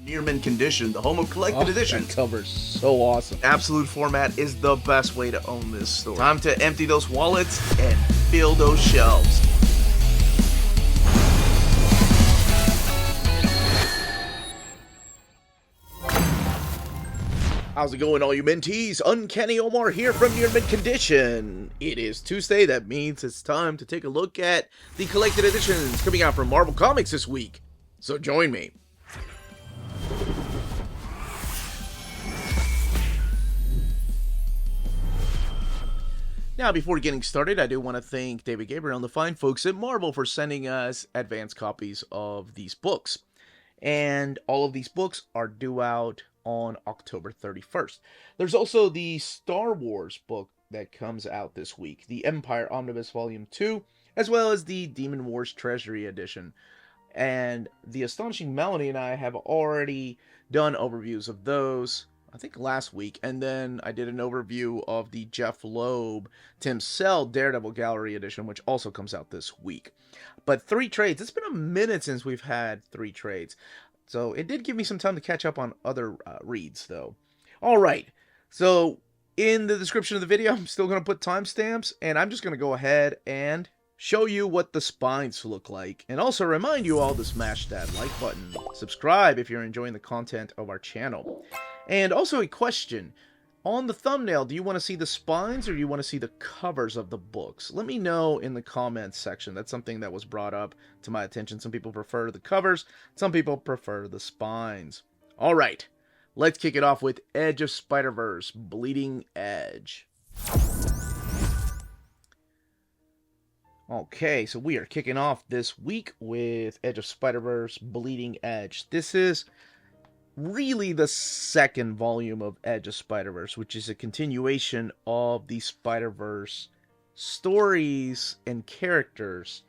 Near mint condition, the home of collected editions. That cover's so awesome. Absolute format is the best way to own this store. Time to empty those wallets and fill those shelves. How's it going, all you minties? Uncanny Omar here from Near Mint Condition. It is Tuesday. That means it's time to take a look at the collected editions coming out from Marvel Comics this week. So join me. Now, before getting started, I do want to thank David Gabriel and the fine folks at Marvel for sending us advance copies of these books. And all of these books are due out on October 31st. There's also the Star Wars book that comes out this week, the Empire Omnibus Volume 2, as well as the Demon Wars Treasury Edition. And the Astonishing Melanie and I have already done overviews of those, I think last week, and then I did an overview of the Jeff Loeb, Tim Sell Daredevil Gallery Edition, which also comes out this week. But 3 trades, it's been a minute since we've had 3 trades. So it did give me some time to catch up on other reads, though. Alright, so in the description of the video, I'm still going to put timestamps, and I'm just going to go ahead and show you what the spines look like, and also remind you all to smash that like button. Subscribe if you're enjoying the content of our channel. And also a question. On the thumbnail, do you want to see the spines or do you want to see the covers of the books? Let me know in the comments section. That's something that was brought up to my attention. Some people prefer the covers, some people prefer the spines. Alright, let's kick it off with Edge of Spider-Verse, Bleeding Edge. Okay, so we are kicking off this week with Edge of Spider-Verse, Bleeding Edge. This is really the second volume of Edge of Spider-Verse, which is a continuation of the Spider-Verse stories and characters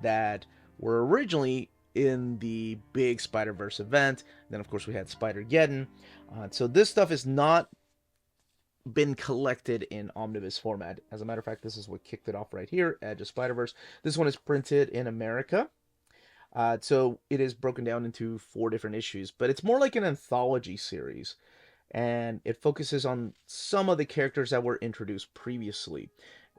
that were originally in the big Spider-Verse event. Then, of course, we had Spider-Geddon. So this stuff has not been collected in omnibus format. As a matter of fact, this is what kicked it off right here, Edge of Spider-Verse. This one is printed in America. So it is broken down into 4 different issues, but it's more like an anthology series, and it focuses on some of the characters that were introduced previously.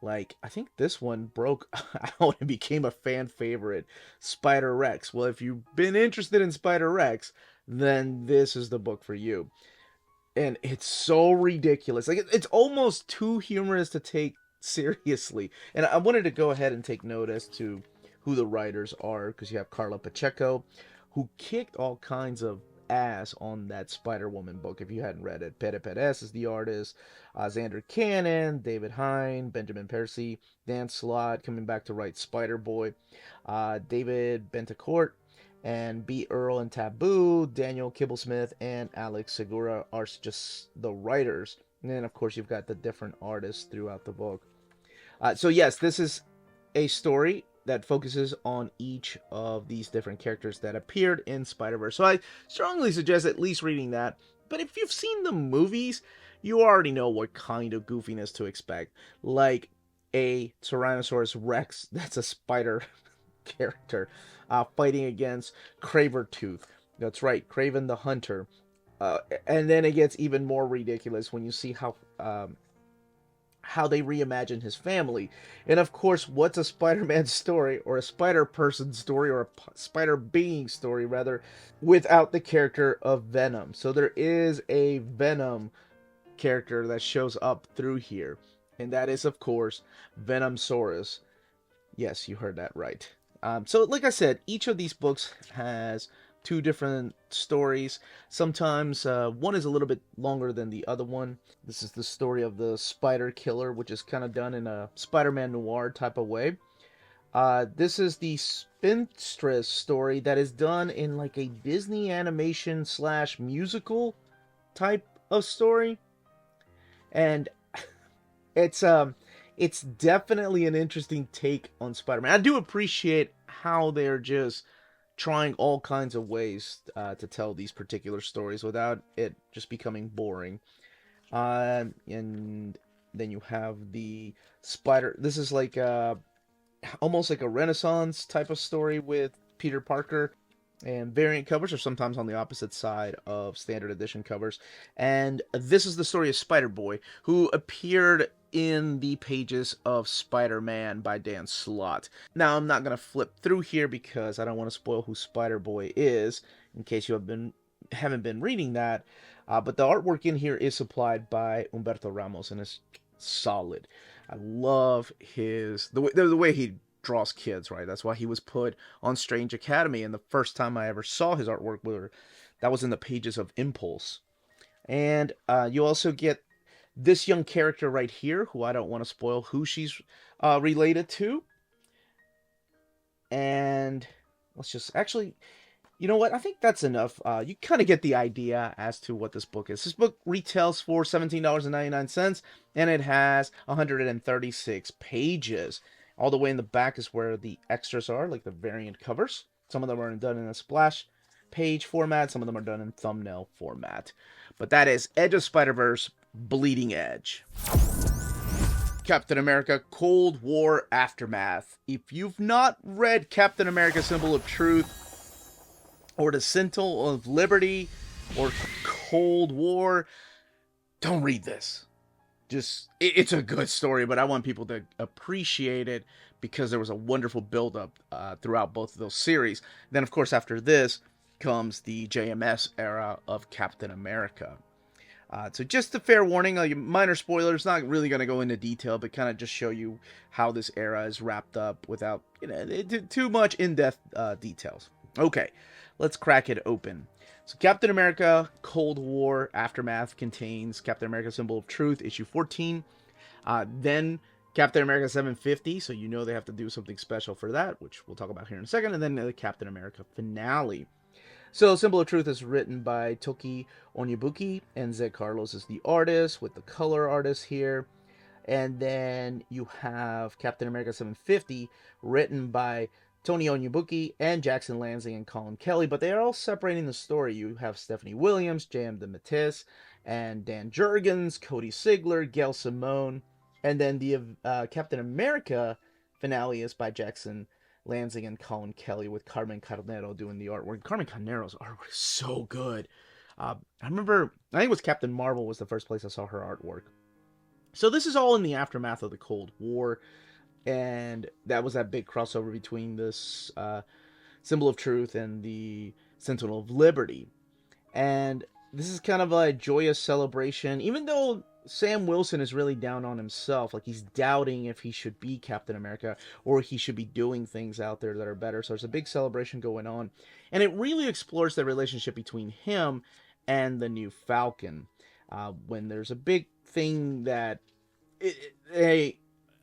Like, I think this one broke out and became a fan favorite, Spider-Rex. Well, if you've been interested in Spider-Rex, then this is the book for you. And it's so ridiculous. Like, it's almost too humorous to take seriously. And I wanted to go ahead and take note as to who the writers are, because you have Carla Pacheco, who kicked all kinds of ass on that Spider-Woman book, if you hadn't read it. Pere Perez is the artist, Xander Cannon, David Hine, Benjamin Percy, Dan Slott coming back to write Spider-Boy, David Bentacourt, and B. Earl and Taboo, Daniel Kibblesmith, and Alex Segura are just the writers. And then, of course, you've got the different artists throughout the book. So yes, this is a story that focuses on each of these different characters that appeared in Spider-Verse. So I strongly suggest at least reading that. But if you've seen the movies, you already know what kind of goofiness to expect. Like a Tyrannosaurus Rex, that's a spider character, fighting against Cravertooth. That's right, Kraven the Hunter. And then it gets even more ridiculous when you see how they reimagine his family. And of course, what's a Spider-Man story, or a Spider-Person story, or a Spider-Being story, rather, without the character of Venom? So there is a Venom character that shows up through here. And that is, of course, Venomsaurus. Yes, you heard that right. So, like I said, each of these books has 2 different stories. Sometimes one is a little bit longer than the other one. This is the story of the Spider Killer, which is kind of done in a Spider-Man noir type of way. This is the Spinstress story that is done in like a Disney animation / musical type of story. And it's definitely an interesting take on Spider-Man. I do appreciate how they're just trying all kinds of ways to tell these particular stories without it just becoming boring. And then you have the Spider... This is like almost like a Renaissance type of story with Peter Parker. And variant covers are sometimes on the opposite side of standard edition covers. And this is the story of Spider-Boy, who appeared in the pages of Spider-Man by Dan Slott. Now, I'm not going to flip through here because I don't want to spoil who Spider-Boy is, in case you haven't been reading that. But the artwork in here is supplied by Humberto Ramos, and it's solid. I love the way he draws kids, right? That's why he was put on Strange Academy. And the first time I ever saw his artwork, that was in the pages of Impulse. And you also get this young character right here, who I don't want to spoil who she's related to. And let's just actually, you know what? I think that's enough. You kind of get the idea as to what this book is. This book retails for $17.99, and it has 136 pages. All the way in the back is where the extras are, like the variant covers. Some of them are done in a splash page format. Some of them are done in thumbnail format. But that is Edge of Spider-Verse Bleeding Edge. Captain America Cold War Aftermath. If you've not read Captain America Symbol of Truth, or the Sentinel of Liberty, or Cold War, don't read this. It's a good story, but I want people to appreciate it because there was a wonderful build-up throughout both of those series. Then, of course, after this comes the JMS era of Captain America. So just a fair warning, minor spoilers, not really going to go into detail, but kind of just show you how this era is wrapped up without too much in-depth details. Okay, let's crack it open. So Captain America Cold War Aftermath contains Captain America Symbol of Truth, issue 14. Then Captain America 750, so you know they have to do something special for that, which we'll talk about here in a second. And then the Captain America finale. So Symbol of Truth is written by Toki Onyebuchi, and Zed Carlos is the artist, with the color artist here. And then you have Captain America 750, written by Tony Onyebuchi and Jackson Lansing and Colin Kelly, but they are all separating the story. You have Stephanie Williams, J.M. DeMatteis, and Dan Jurgens, Cody Sigler, Gail Simone, and then the Captain America finale is by Jackson Lansing and Colin Kelly, with Carmen Carnero doing the artwork. Carmen Carnero's artwork is so good. I think it was Captain Marvel was the first place I saw her artwork. So this is all in the aftermath of the Cold War, and that was that big crossover between this Symbol of Truth and the Sentinel of Liberty. And this is kind of a joyous celebration, even though Sam Wilson is really down on himself. Like, he's doubting if he should be Captain America or he should be doing things out there that are better. So there's a big celebration going on. And it really explores the relationship between him and the new Falcon. When there's a big thing that... a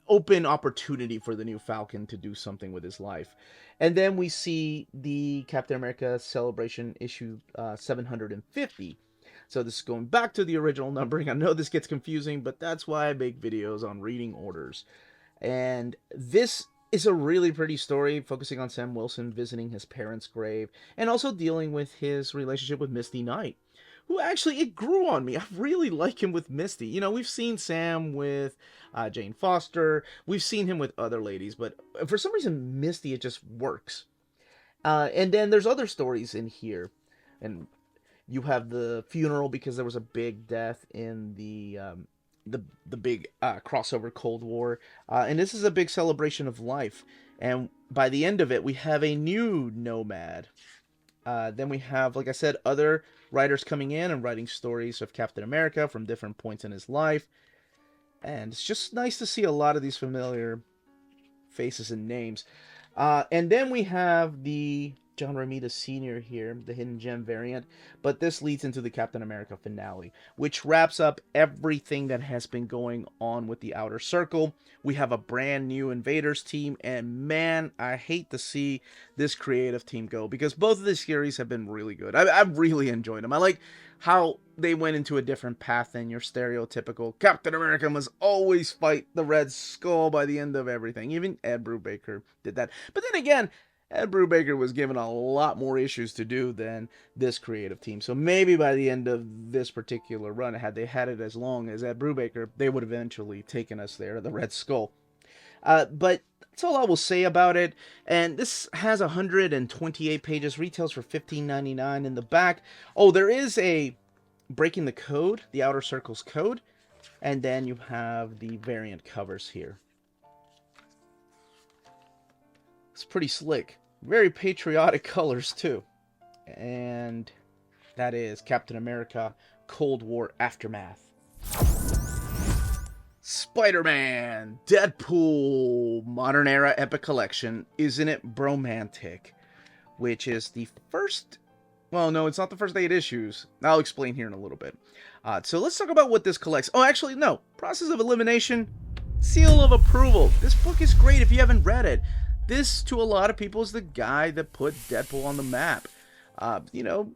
open opportunity for the new Falcon to do something with his life. And then we see the Captain America Celebration issue 750. So this is going back to the original numbering. I know this gets confusing, but that's why I make videos on reading orders. And this is a really pretty story focusing on Sam Wilson visiting his parents' grave and also dealing with his relationship with Misty Knight, who actually, it grew on me. I really like him with Misty. You know, we've seen Sam with Jane Foster. We've seen him with other ladies, but for some reason, Misty, it just works. And then there's other stories in here. And you have the funeral because there was a big death in the big crossover Cold War. And this is a big celebration of life. And by the end of it, we have a new Nomad. Then we have, like I said, other writers coming in and writing stories of Captain America from different points in his life. And it's just nice to see a lot of these familiar faces and names. And then we have the John Romita Sr. here, the Hidden Gem variant. But this leads into the Captain America finale, which wraps up everything that has been going on with the Outer Circle. We have a brand new Invaders team, and man, I hate to see this creative team go, because both of the series have been really good. I've really enjoyed them. I like how they went into a different path than your stereotypical Captain America must always fight the Red Skull by the end of everything. Even Ed Brubaker did that. But then again, Ed Brubaker was given a lot more issues to do than this creative team. So maybe by the end of this particular run, had they had it as long as Ed Brubaker, they would have eventually taken us there to the Red Skull. But That's all I will say about it. And this has 128 pages, retails for $15.99 in the back. Oh, there is a breaking the code, the Outer Circles code, and then you have the variant covers here. It's pretty slick. Very patriotic colors, too. And that is Captain America Cold War Aftermath. Spider-Man, Deadpool, Modern Era Epic Collection, Isn't It Bromantic? Which is the first... Well, no, it's not the first 8 issues. I'll explain here in a little bit. So let's talk about what this collects. Oh, actually, no. Process of Elimination, seal of approval. This book is great if you haven't read it. This, to a lot of people, is the guy that put Deadpool on the map. You know,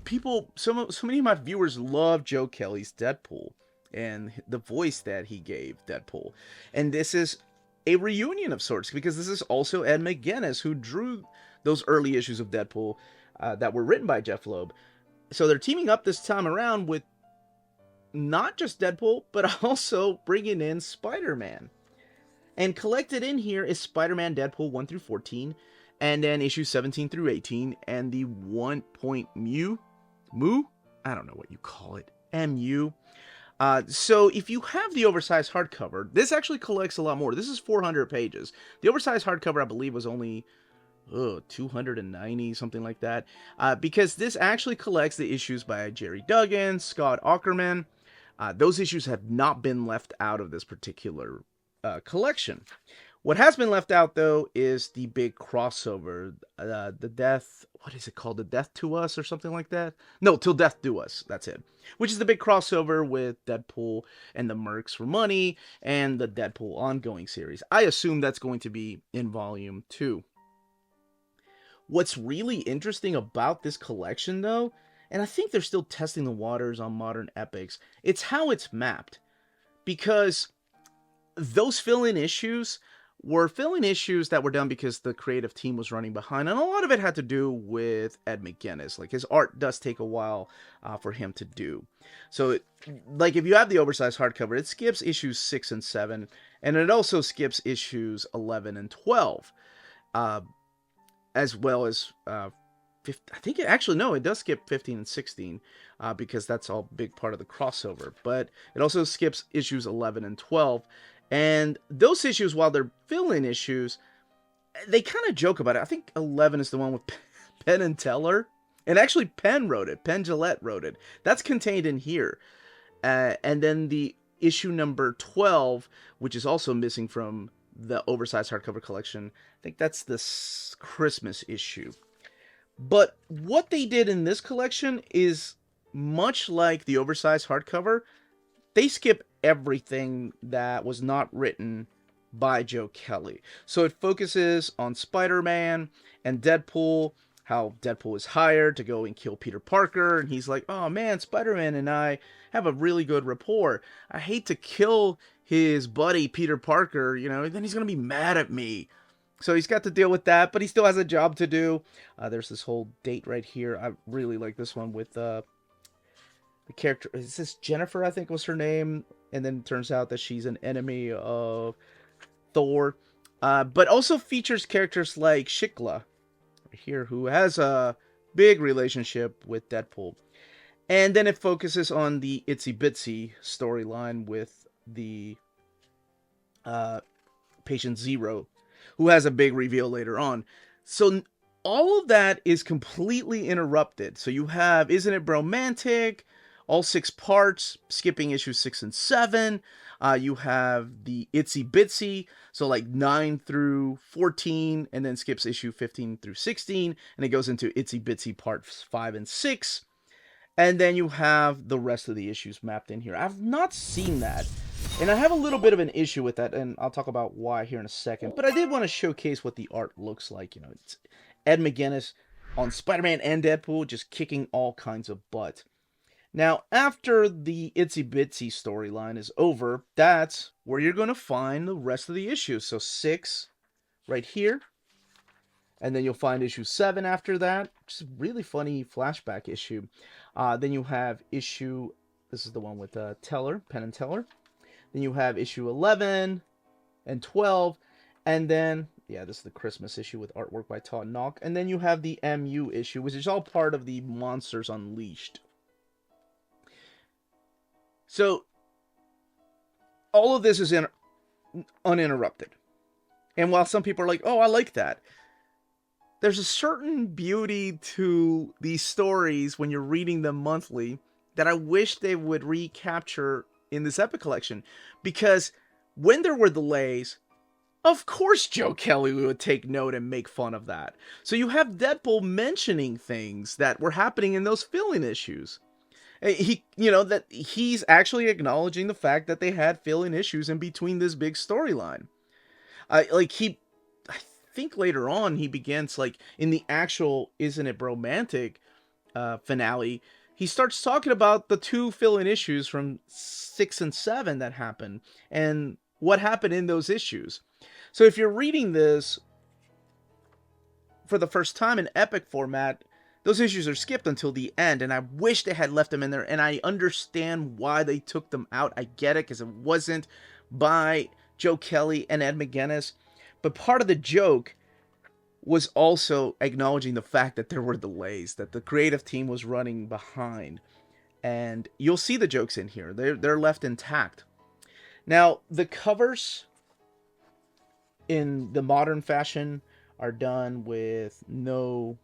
people, so many of my viewers love Joe Kelly's Deadpool and the voice that he gave Deadpool. And this is a reunion of sorts, because this is also Ed McGuinness who drew those early issues of Deadpool that were written by Jeff Loeb. So they're teaming up this time around with not just Deadpool, but also bringing in Spider-Man. And collected in here is Spider-Man Deadpool 1 through 14, and then issues 17 through 18, and the 1.mu? I don't know what you call it. MU. So if you have the oversized hardcover, this actually collects a lot more. This is 400 pages. The oversized hardcover, I believe, was only 290, something like that. Because this actually collects the issues by Jerry Duggan, Scott Aukerman. Those issues have not been left out of this particular collection. What has been left out, though, is the big crossover, the death, what is it called? The Death to Us or something like that? No, Till Death Do Us, that's it. Which is the big crossover with Deadpool and the Mercs for Money and the Deadpool ongoing series. I assume that's going to be in volume 2. What's really interesting about this collection, though, and I think they're still testing the waters on modern epics, it's how it's mapped. Because those fill-in issues were fill-in issues that were done because the creative team was running behind, and a lot of it had to do with Ed McGuinness. Like, his art does take a while for him to do. So, like, if you have the oversized hardcover, it skips issues 6 and 7, and it also skips issues 11 and 12, as well as, I think it actually, no, it does skip 15 and 16, because that's all big part of the crossover, but it also skips issues 11 and 12. And those issues, while they're fill-in issues, they kind of joke about it. I think 11 is the one with Penn and Teller. And actually, Penn wrote it. Penn Jillette wrote it. That's contained in here. And then the issue number 12, which is also missing from the oversized hardcover collection. I think that's the Christmas issue. But what they did in this collection is much like the oversized hardcover. They skip everything that was not written by Joe Kelly. So it focuses on Spider-Man and Deadpool, how Deadpool is hired to go and kill Peter Parker, and he's like, oh man, Spider-Man and I have a really good rapport. I hate to kill his buddy Peter Parker, you know, and then he's going to be mad at me. So he's got to deal with that, but he still has a job to do. There's this whole date right here. I really like this one with the character, is this Jennifer, I think was her name, and then it turns out that she's an enemy of Thor, but also features characters like Shikla right here, who has a big relationship with Deadpool. And then it focuses on the Itsy Bitsy storyline with the Patient Zero, who has a big reveal later on. So all of that is completely interrupted. So you have Isn't It Bromantic? All 6 parts, skipping issues 6 and 7. You have the Itsy Bitsy, so like 9 through 14, and then skips issue 15 through 16, and it goes into Itsy Bitsy parts 5 and 6. And then you have the rest of the issues mapped in here. I've not seen that, and I have a little bit of an issue with that, and I'll talk about why here in a second. But I did want to showcase what the art looks like. You know, it's Ed McGuinness on Spider-Man and Deadpool just kicking all kinds of butt. Now, after the Itsy Bitsy storyline is over, that's where you're going to find the rest of the issues. So 6 right here, and then you'll find issue 7 after that, which is a really funny flashback issue. Then you have issue, this is the one with Teller, Penn and Teller. Then you have issue 11 and 12, And then, yeah, this is the Christmas issue with artwork by Todd Knock. And then you have the MU issue, which is all part of the Monsters Unleashed. So, all of this is uninterrupted. And while some people are like, oh, I like that, there's a certain beauty to these stories when you're reading them monthly that I wish they would recapture in this Epic Collection. Because when there were delays, of course Joe Kelly would take note and make fun of that. So you have Deadpool mentioning things that were happening in those fill-in issues. That he's actually acknowledging the fact that they had fill-in issues in between this big storyline. I think later on he begins, like, in the actual Isn't It Bromantic finale, he starts talking about the 2 fill-in issues from 6 and 7 that happened, and what happened in those issues. So if you're reading this for the first time in Epic format, those issues are skipped until the end, and I wish they had left them in there, and I understand why they took them out. I get it, because it wasn't by Joe Kelly and Ed McGuinness. But part of the joke was also acknowledging the fact that there were delays, that the creative team was running behind. And you'll see the jokes in here. They're left intact. Now, the covers in the modern fashion are done with no...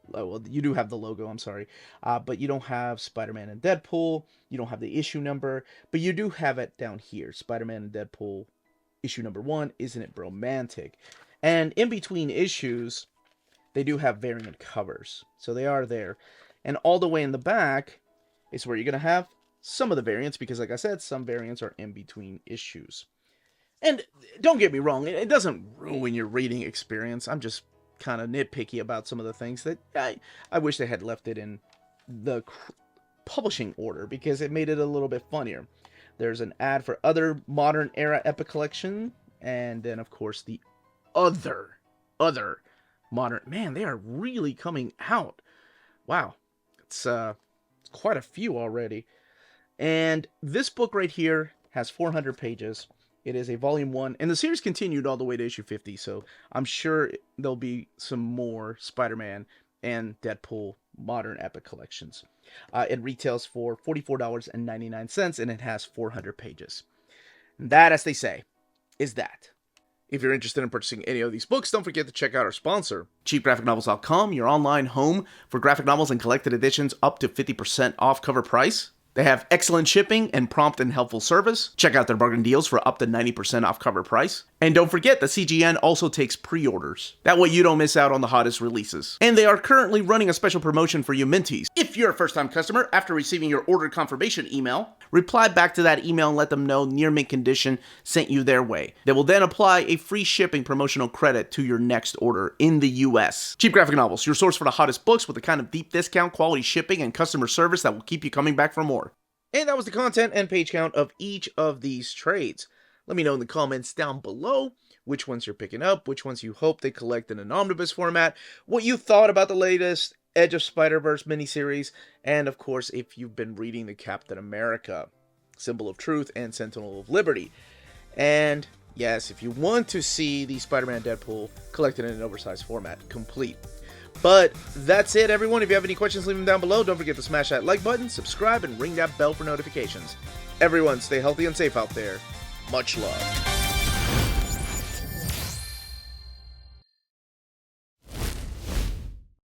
Well, you do have the logo, I'm sorry. But you don't have Spider-Man and Deadpool. You don't have the issue number. But you do have it down here. Spider-Man and Deadpool, issue number 1, Isn't It Bromantic? And in between issues, they do have variant covers. So they are there. And all the way in the back is where you're going to have some of the variants. Because like I said, some variants are in between issues. And don't get me wrong, it doesn't ruin your reading experience. I'm just kind of nitpicky about some of the things that I wish they had left it in the publishing order, because it made it a little bit funnier. There's an ad for other modern era Epic Collection, and then of course the other modern... Man, they are really coming out. Wow, it's quite a few already. And this book right here has 400 pages. It is a volume 1, and the series continued all the way to issue 50, so I'm sure there'll be some more Spider-Man and Deadpool modern Epic collections. It retails for $44.99, and it has 400 pages. And that, as they say, is that. If you're interested in purchasing any of these books, don't forget to check out our sponsor, cheapgraphicnovels.com, your online home for graphic novels and collected editions up to 50% off cover price. They have excellent shipping and prompt and helpful service. Check out their bargain deals for up to 90% off cover price. And don't forget that CGN also takes pre-orders. That way you don't miss out on the hottest releases. And they are currently running a special promotion for you Minties. If you're a first-time customer, after receiving your order confirmation email, reply back to that email and let them know Near Mint Condition sent you their way. They will then apply a free shipping promotional credit to your next order in the US. Cheap Graphic Novels, your source for the hottest books with the kind of deep discount, quality shipping, and customer service that will keep you coming back for more. And that was the content and page count of each of these trades. Let me know in the comments down below which ones you're picking up, which ones you hope they collect in an omnibus format, what you thought about the latest Edge of Spider-Verse miniseries, and of course if you've been reading the Captain America, Symbol of Truth and Sentinel of Liberty. And yes, if you want to see the Spider-Man Deadpool collected in an oversized format, complete. But that's it, everyone. If you have any questions, leave them down below. Don't forget to smash that like button, subscribe, and ring that bell for notifications. Everyone, stay healthy and safe out there. Much love.